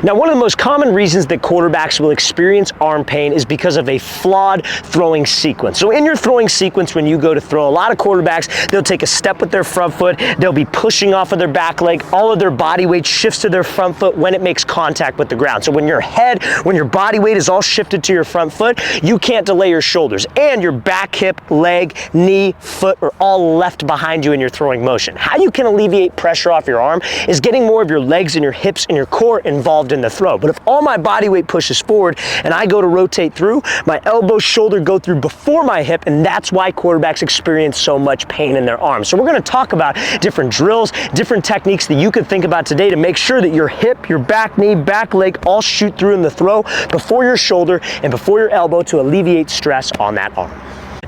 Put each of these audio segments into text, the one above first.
Now, one of the most common reasons that quarterbacks will experience arm pain is because of a flawed throwing sequence. So in your throwing sequence, when you go to throw, a lot of quarterbacks, they'll take a step with their front foot, they'll be pushing off of their back leg, all of their body weight shifts to their front foot when it makes contact with the ground. So when your body weight is all shifted to your front foot, you can't delay your shoulders, and your back, hip, leg, knee, foot are all left behind you in your throwing motion. How you can alleviate pressure off your arm is getting more of your legs and your hips and your core involved in the throw. But if all my body weight pushes forward and I go to rotate through, my elbow, shoulder go through before my hip, and that's why quarterbacks experience so much pain in their arms. So we're going to talk about different drills, different techniques that you could think about today to make sure that your hip, your back knee, back leg all shoot through in the throw before your shoulder and before your elbow to alleviate stress on that arm.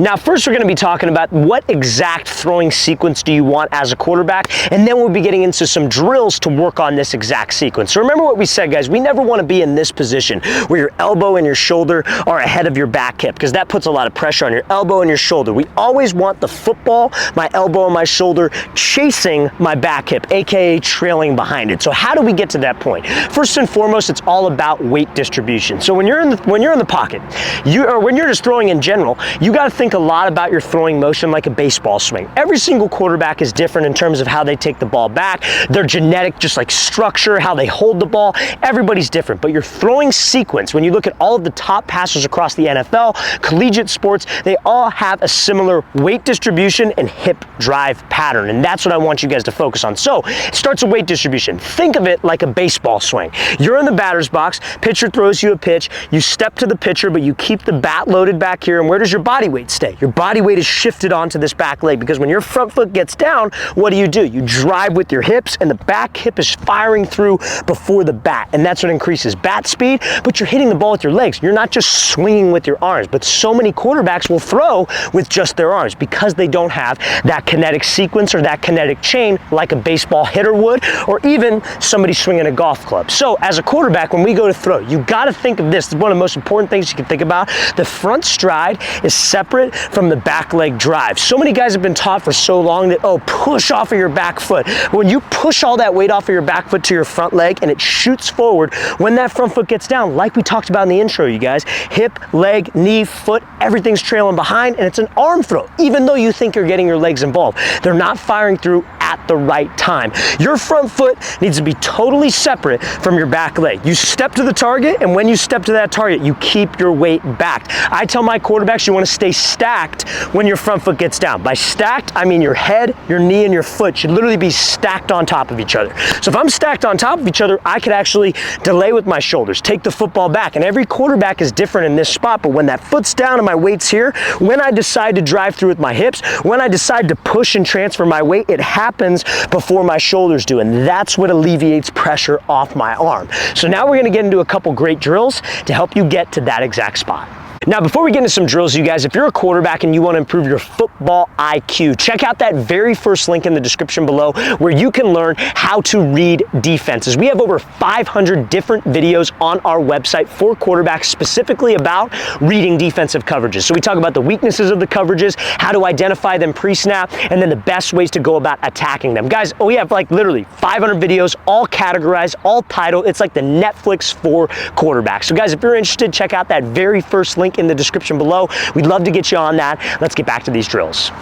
Now, first we're going to be talking about what exact throwing sequence do you want as a quarterback, and then we'll be getting into some drills to work on this exact sequence. So remember what we said, guys, we never want to be in this position where your elbow and your shoulder are ahead of your back hip, because that puts a lot of pressure on your elbow and your shoulder. We always want the football, my elbow and my shoulder, chasing my back hip, aka trailing behind it. So how do we get to that point? First and foremost, it's all about weight distribution. So when you're in the pocket, when you're just throwing in general, you got to think a lot about your throwing motion like a baseball swing. Every single quarterback is different in terms of how they take the ball back, their genetic, just like structure, how they hold the ball. Everybody's different, but your throwing sequence, when you look at all of the top passers across the NFL, collegiate sports, they all have a similar weight distribution and hip drive pattern, and that's what I want you guys to focus on. So it starts with weight distribution. Think of it like a baseball swing. You're in the batter's box, pitcher throws you a pitch, you step to the pitcher, but you keep the bat loaded back here, and where does your body weight stay? Your body weight is shifted onto this back leg, because when your front foot gets down, what do? You drive with your hips, and the back hip is firing through before the bat, and that's what increases bat speed, but you're hitting the ball with your legs. You're not just swinging with your arms, but so many quarterbacks will throw with just their arms because they don't have that kinetic sequence or that kinetic chain like a baseball hitter would, or even somebody swinging a golf club. So as a quarterback, when we go to throw, you got to think of this. It's one of the most important things you can think about. The front stride is separate from the back leg drive. So many guys have been taught for so long that, oh, push off of your back foot. When you push all that weight off of your back foot to your front leg and it shoots forward, when that front foot gets down, like we talked about in the intro, you guys, hip, leg, knee, foot, everything's trailing behind, and it's an arm throw, even though you think you're getting your legs involved. They're not firing through at the right time. Your front foot needs to be totally separate from your back leg. You step to the target, and when you step to that target, you keep your weight back. I tell my quarterbacks you want to stay stacked when your front foot gets down. By stacked, I mean your head, your knee, and your foot should literally be stacked on top of each other. So if I'm stacked on top of each other, I could actually delay with my shoulders, take the football back, and every quarterback is different in this spot, but when that foot's down and my weight's here, when I decide to drive through with my hips, when I decide to push and transfer my weight, it happens before my shoulders do, and that's what alleviates pressure off my arm. So now we're going to get into a couple great drills to help you get to that exact spot. Now, before we get into some drills, you guys, if you're a quarterback and you want to improve your football IQ, check out that very first link in the description below where you can learn how to read defenses. We have over 500 different videos on our website for quarterbacks specifically about reading defensive coverages. So we talk about the weaknesses of the coverages, how to identify them pre-snap, and then the best ways to go about attacking them. Guys, we have like literally 500 videos, all categorized, all titled. It's like the Netflix for quarterbacks. So guys, if you're interested, check out that very first link in the description below. We'd love to get you on that. Let's get back to these drills.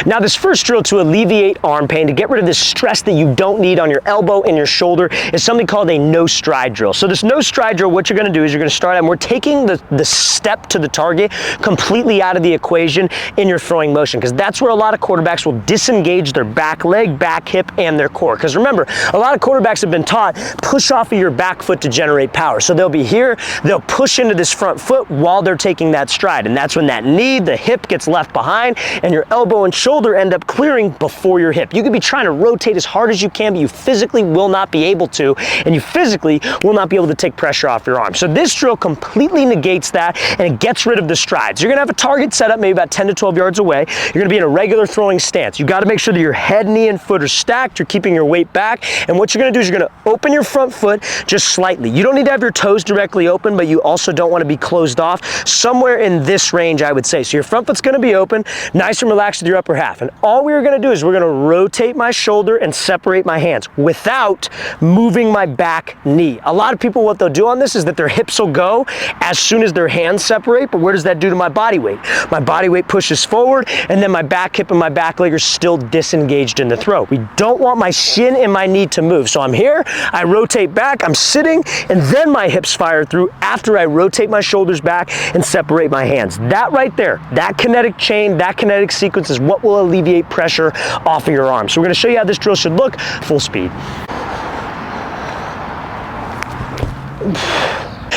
Now, this first drill to alleviate arm pain, to get rid of this stress that you don't need on your elbow and your shoulder, is something called a no stride drill. So this no stride drill, what you're going to do is you're going to start out, and we're taking the step to the target completely out of the equation in your throwing motion, because that's where a lot of quarterbacks will disengage their back leg, back hip, and their core. Because remember, a lot of quarterbacks have been taught, push off of your back foot to generate power. So they'll be here, they'll push into this front foot while they're taking that stride, and that's when that knee, the hip gets left behind, and your elbow and shoulder end up clearing before your hip. You could be trying to rotate as hard as you can, but you physically will not be able to, and you physically will not be able to take pressure off your arm. So this drill completely negates that, and it gets rid of the strides. You're gonna have a target set up maybe about 10 to 12 yards away. You're gonna be in a regular throwing stance. You gotta make sure that your head, knee, and foot are stacked. You're keeping your weight back, and what you're gonna do is you're gonna open your front foot just slightly. You don't need to have your toes directly open, but you also don't wanna be closed off. Somewhere in this range, I would say. So your front foot's gonna be open, nice and relaxed with your upper half. And all we're gonna do is we're gonna rotate my shoulder and separate my hands without moving my back knee. A lot of people, what they'll do on this is that their hips will go as soon as their hands separate, but where does that do to my body weight? My body weight pushes forward, and then my back hip and my back leg are still disengaged in the throw. We don't want my shin and my knee to move. So I'm here, I rotate back, I'm sitting, and then my hips fire through after I rotate my shoulders back and separate my hands. That right there, that kinetic chain, that kinetic sequence is what will alleviate pressure off of your arms. So we're gonna show you how this drill should look, full speed.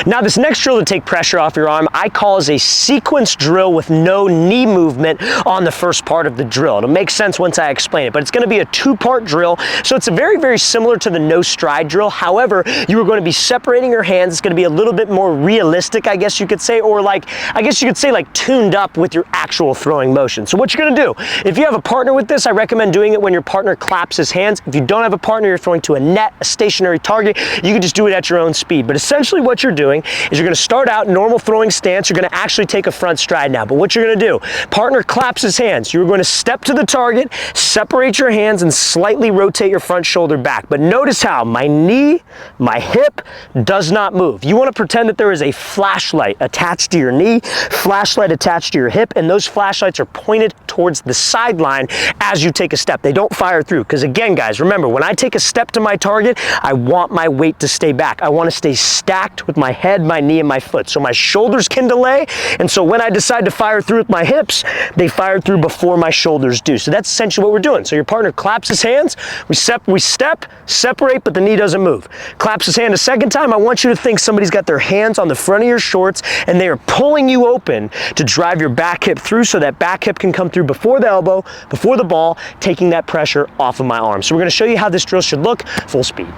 Now this next drill to take pressure off your arm, I call as a sequence drill with no knee movement on the first part of the drill. It'll make sense once I explain it, but it's gonna be a two-part drill. So it's very, very similar to the no stride drill. However, you are gonna be separating your hands. It's gonna be a little bit more realistic, I guess you could say, or like, I guess you could say like tuned up with your actual throwing motion. So what you're gonna do, if you have a partner with this, I recommend doing it when your partner claps his hands. If you don't have a partner, you're throwing to a net, a stationary target, you can just do it at your own speed. But essentially what you're doing is you're gonna start out normal throwing stance. You're gonna actually take a front stride now. But what you're gonna do, partner claps his hands. You're gonna step to the target, separate your hands, and slightly rotate your front shoulder back. But notice how my knee, my hip does not move. You wanna pretend that there is a flashlight attached to your knee, flashlight attached to your hip, and those flashlights are pointed towards the sideline as you take a step. They don't fire through. Because again, guys, remember, when I take a step to my target, I want my weight to stay back. I wanna stay stacked with my head, my knee, and my foot. So my shoulders can delay, and so when I decide to fire through with my hips, they fire through before my shoulders do. So that's essentially what we're doing. So your partner claps his hands, we step, separate, but the knee doesn't move. Claps his hand a second time, I want you to think somebody's got their hands on the front of your shorts and they are pulling you open to drive your back hip through so that back hip can come through before the elbow, before the ball, taking that pressure off of my arm. So we're gonna show you how this drill should look, full speed.